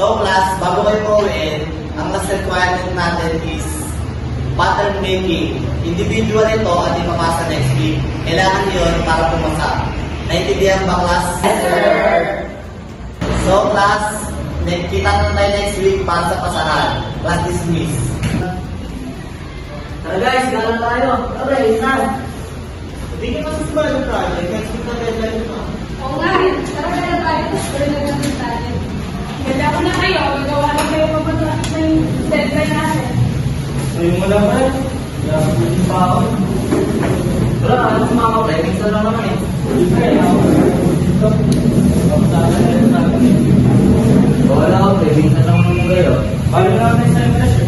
So class, bago kayo pauwiin, ang last requirement natin is pattern making. Individual ito at ipapasa next week. Kailangan yun para pumasa. Naintindihan ba class? Yes, sir. So class, kita na tayo next week para sa pasahan. Class dismissed. Tara guys, gano'n tayo. Tara, isa. Hindi ka masusumal yung project. Next week na deadline mo. Oo nga, tara na tayo. Pero nagandang tayo. Ganda ko na kayo. Magawa na kayo pagpatulat na yung deadline natin. Ayun mo naman. Grabe pa ako. Wala, ano sa mga kapre? Minsan lang naman eh. Ay, ako. Kapasama na rin sa akin eh. Wala ako, pre. Minsan lang naman kayo. Paano naman sa impression?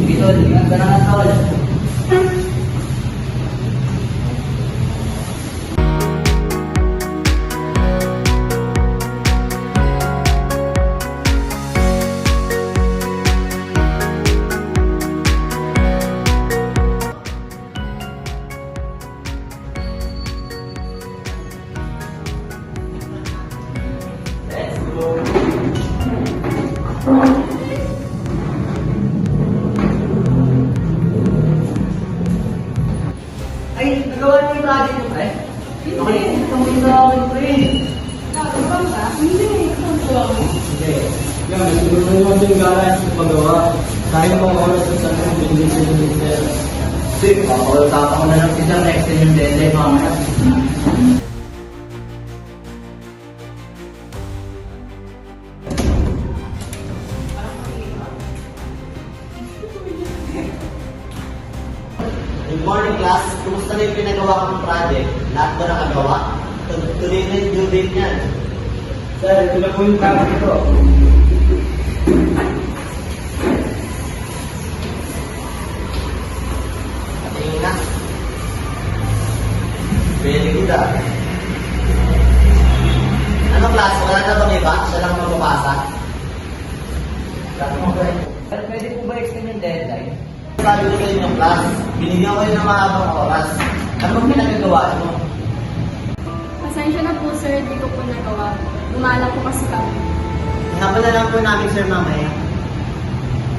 Dito, tingnan ka na nga sa wala. Let's go. Ay, nagawa niyo yung project mo, pre? Okay, ito mo yung sa akin, pre. Nakakabang ba? Hindi. Ang tuwa mo. Hindi. Yan, siguro mo naman yung galas yung paggawa. Kahit mga oras sa sana, binigyan sa yung minister. Kasi, papakutapa ko na lang siya next time yung deadline mamaya. Good morning class. Kumusta na yung pinagawa kong project? Lahat ba nakagawa? Tuloy na yung due date niyan. Sir, ito na po yung topic ito. Tingin na. Very good ah. Ano class? Wala na bang iba? Siya lang magpapasa? Pwede po ba extend yung deadline? Sabi ko sa inyo class, binigyan ko kayo ng mahabang oras. Ano bang pinagagawa mo? Pasensya na po, sir. Hindi ko po nagawa. Umalang po kasi kami. Hinapan na lang po namin sir mamaya.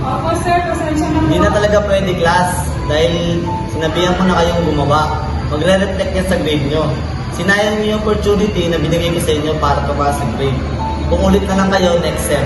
Opo, sir. Pasensya na po. Hindi na talaga pwede class dahil sinabihan ko na kayong gumawa. Magre-reflect yan sa grade nyo. Sinayang niyo yung opportunity na binigay ko sa inyo para tumaas sa grade. Kung ulit na lang kayo next sem.